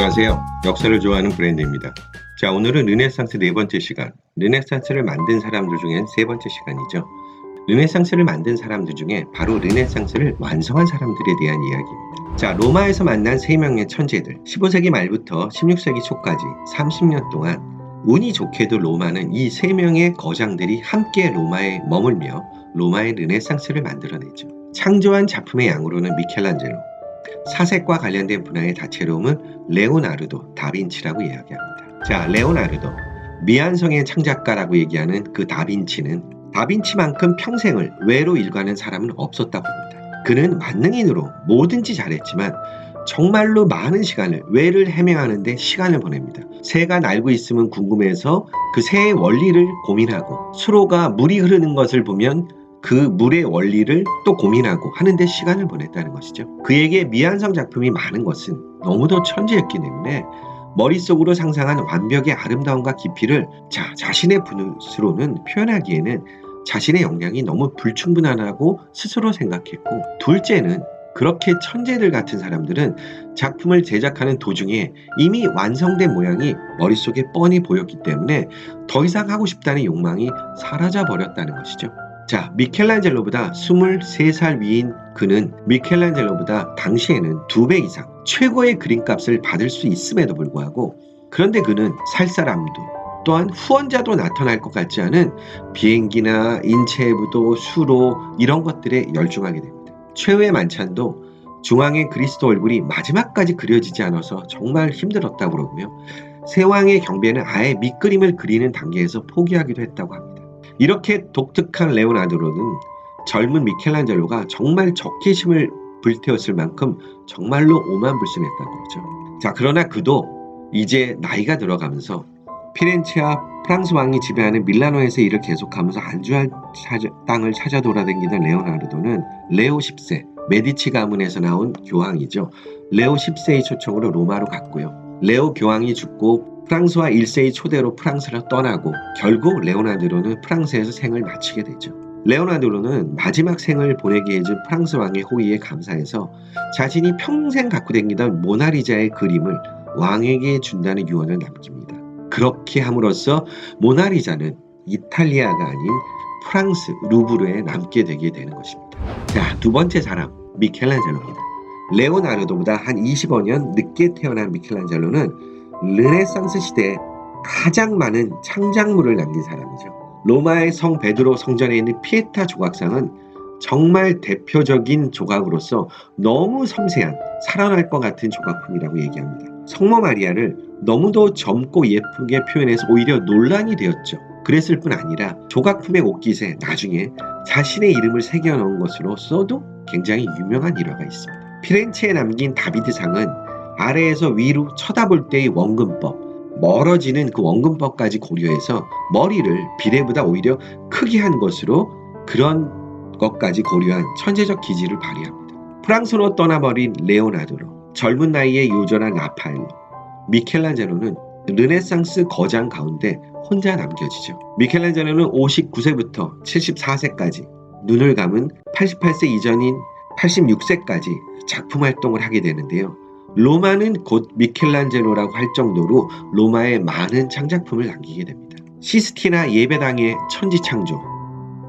안녕하세요. 역사를 좋아하는 브랜드입니다. 자, 오늘은 르네상스 네 번째 시간, 르네상스를 만든 사람들 중엔 세 번째 시간이죠. 르네상스를 만든 사람들 중에 바로 르네상스를 완성한 사람들에 대한 이야기입니다. 자, 로마에서 만난 세 명의 천재들, 15세기 말부터 16세기 초까지 30년 동안 운이 좋게도 로마는 이 세 명의 거장들이 함께 로마에 머물며 로마의 르네상스를 만들어냈죠. 창조한 작품의 양으로는 미켈란젤로, 사색과 관련된 분야의 다채로움은 레오나르도, 다빈치라고 이야기합니다. 자, 레오나르도, 미완성의 창작가라고 얘기하는 그 다빈치는 다빈치만큼 평생을 외로 일가는 사람은 없었다고 합니다. 그는 만능인으로 뭐든지 잘했지만 정말로 많은 시간을 외를 헤매하는데 시간을 보냅니다. 새가 날고 있으면 궁금해서 그 새의 원리를 고민하고, 수로가 물이 흐르는 것을 보면 그 물의 원리를 또 고민하고 하는데 시간을 보냈다는 것이죠. 그에게 미완성 작품이 많은 것은 너무도 천재였기 때문에 머릿속으로 상상한 완벽의 아름다움과 깊이를 자신의 분으로는 표현하기에는 자신의 역량이 너무 불충분하다고 스스로 생각했고, 둘째는 그렇게 천재들 같은 사람들은 작품을 제작하는 도중에 이미 완성된 모양이 머릿속에 뻔히 보였기 때문에 더 이상 하고 싶다는 욕망이 사라져 버렸다는 것이죠. 자, 미켈란젤로보다 23살 위인 그는 미켈란젤로보다 당시에는 2배 이상 최고의 그림값을 받을 수 있음에도 불구하고, 그런데 그는 살 사람도 또한 후원자도 나타날 것 같지 않은 비행기나 인체부도, 수로 이런 것들에 열중하게 됩니다. 최후의 만찬도 중앙의 그리스도 얼굴이 마지막까지 그려지지 않아서 정말 힘들었다고 그러고요. 세왕의 경배는 아예 밑그림을 그리는 단계에서 포기하기도 했다고 합니다. 이렇게 독특한 레오나르도는 젊은 미켈란젤로가 정말 적개심을 불태웠을 만큼 정말로 오만불순했다고 그러죠. 자, 그러나 그도 이제 나이가 들어가면서 피렌체와 프랑스 왕이 지배하는 밀라노에서 일을 계속하면서 안주할 땅을 찾아 돌아다니던 레오나르도는 레오 10세, 메디치 가문에서 나온 교황이죠. 레오 10세의 초청으로 로마로 갔고요. 레오 교황이 죽고 프랑스와 1세의 초대로 프랑스로 떠나고, 결국 레오나르도는 프랑스에서 생을 마치게 되죠. 레오나르도는 마지막 생을 보내게 해준 프랑스 왕의 호의에 감사해서 자신이 평생 갖고 다니던 모나리자의 그림을 왕에게 준다는 유언을 남깁니다. 그렇게 함으로써 모나리자는 이탈리아가 아닌 프랑스 루브르에 남게 되게 되는 것입니다. 자, 두 번째 사람, 미켈란젤로입니다. 레오나르도보다 한 25년 늦게 태어난 미켈란젤로는 르네상스 시대에 가장 많은 창작물을 남긴 사람이죠. 로마의 성 베드로 성전에 있는 피에타 조각상은 정말 대표적인 조각으로서 너무 섬세한, 살아날 것 같은 조각품이라고 얘기합니다. 성모 마리아를 너무도 젊고 예쁘게 표현해서 오히려 논란이 되었죠. 그랬을 뿐 아니라 조각품의 옷깃에 나중에 자신의 이름을 새겨놓은 것으로서도 굉장히 유명한 일화가 있습니다. 피렌체에 남긴 다비드상은 아래에서 위로 쳐다볼 때의 원근법, 멀어지는 그 원근법까지 고려해서 머리를 비례보다 오히려 크게 한 것으로 그런 것까지 고려한 천재적 기질을 발휘합니다. 프랑스로 떠나버린 레오나르도, 젊은 나이에 요절한 라파엘로, 미켈란젤로는 르네상스 거장 가운데 혼자 남겨지죠. 미켈란젤로는 59세부터 74세까지, 눈을 감은 88세 이전인 86세까지 작품 활동을 하게 되는데요. 로마는 곧 미켈란젤로라고 할 정도로 로마에 많은 창작품을 남기게 됩니다. 시스티나 예배당의 천지창조,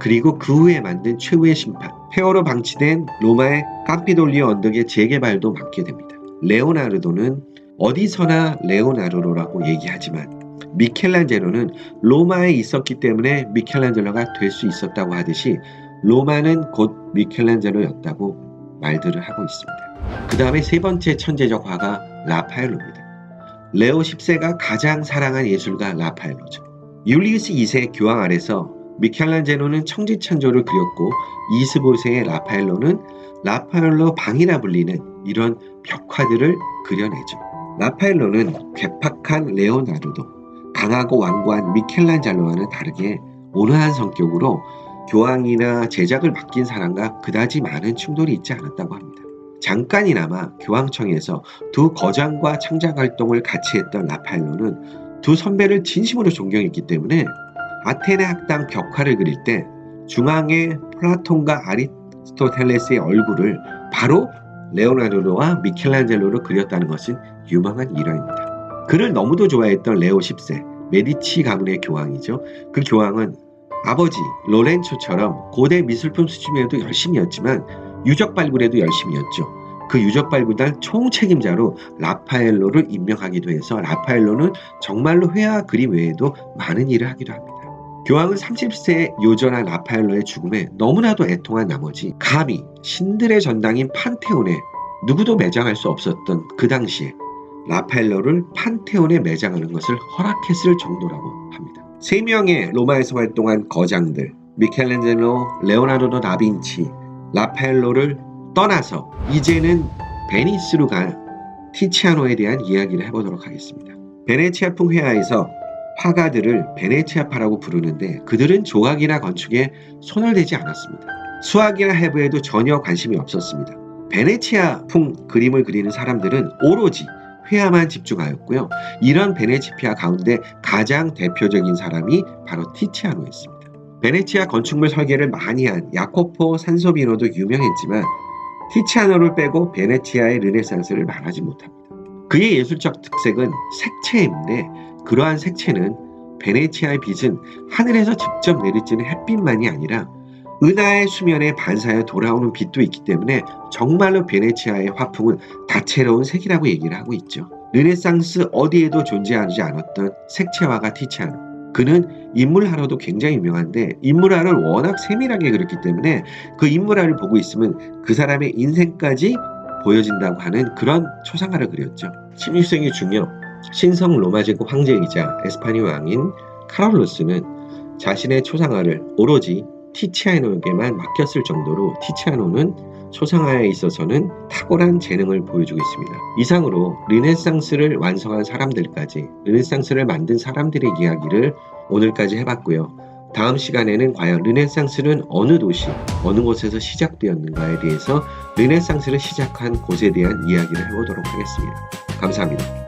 그리고 그 후에 만든 최후의 심판, 폐허로 방치된 로마의 캄피돌리오 언덕의 재개발도 맡게 됩니다. 레오나르도는 어디서나 레오나르도라고 얘기하지만 미켈란젤로는 로마에 있었기 때문에 미켈란젤로가 될 수 있었다고 하듯이 로마는 곧 미켈란젤로였다고 말들을 하고 있습니다. 그 다음에 세 번째 천재적 화가 라파엘로입니다. 레오 10세가 가장 사랑한 예술가 라파엘로죠. 율리우스 2세 교황 아래서 미켈란젤로는 청지창조를 그렸고, 25세의 라파엘로는 라파엘로 방이라 불리는 이런 벽화들을 그려내죠. 라파엘로는 괴팍한 레오나르도, 강하고 완고한 미켈란젤로와는 다르게 온화한 성격으로 교황이나 제작을 맡긴 사람과 그다지 많은 충돌이 있지 않았다고 합니다. 잠깐이나마 교황청에서 두 거장과 창작 활동을 같이 했던 라파엘로는 두 선배를 진심으로 존경했기 때문에 아테네 학당 벽화를 그릴 때 중앙에 플라톤과 아리스토텔레스의 얼굴을 바로 레오나르도와 미켈란젤로로 그렸다는 것은 유망한 일화입니다. 그를 너무도 좋아했던 레오 10세, 메디치 가문의 교황이죠. 그 교황은 아버지 로렌초처럼 고대 미술품 수집에도 열심이었지만 유적 발굴에도 열심이었죠. 그 유적 발굴단 총책임자로 라파엘로를 임명하기도 해서 라파엘로는 정말로 회화 그림 외에도 많은 일을 하기도 합니다. 교황은 30세에 요절한 라파엘로의 죽음에 너무나도 애통한 나머지 감히 신들의 전당인 판테온에 누구도 매장할 수 없었던 그 당시에 라파엘로를 판테온에 매장하는 것을 허락했을 정도라고 합니다. 3명의 로마에서 활동한 거장들 미켈란젤로, 레오나르도 다빈치, 라파엘로를 떠나서 이제는 베니스로 간 티치아노에 대한 이야기를 해보도록 하겠습니다. 베네치아풍 회화에서 화가들을 베네치아파라고 부르는데 그들은 조각이나 건축에 손을 대지 않았습니다. 수학이나 해부에도 전혀 관심이 없었습니다. 베네치아풍 그림을 그리는 사람들은 오로지 회화만 집중하였고요. 이런 베네치아 가운데 가장 대표적인 사람이 바로 티치아노였습니다. 베네치아 건축물 설계를 많이 한 야코포 산소비노도 유명했지만 티치아노를 빼고 베네치아의 르네상스를 말하지 못합니다. 그의 예술적 특색은 색채인데 그러한 색채는 베네치아의 빛은 하늘에서 직접 내리쬐는 햇빛만이 아니라 은하의 수면에 반사해 돌아오는 빛도 있기 때문에 정말로 베네치아의 화풍은 다채로운 색이라고 얘기를 하고 있죠. 르네상스 어디에도 존재하지 않았던 색채화가 티치아노. 그는 인물화로도 굉장히 유명한데 인물화를 워낙 세밀하게 그렸기 때문에 그 인물화를 보고 있으면 그 사람의 인생까지 보여진다고 하는 그런 초상화를 그렸죠. 16세기 중엽 신성 로마 제국 황제이자 에스파니 왕인 카롤루스는 자신의 초상화를 오로지 티치아노에게만 맡겼을 정도로 티치아노는 초상화에 있어서는 탁월한 재능을 보여주고 있습니다. 이상으로 르네상스를 완성한 사람들까지 르네상스를 만든 사람들의 이야기를 오늘까지 해봤고요. 다음 시간에는 과연 르네상스는 어느 도시, 어느 곳에서 시작되었는가에 대해서 르네상스를 시작한 곳에 대한 이야기를 해보도록 하겠습니다. 감사합니다.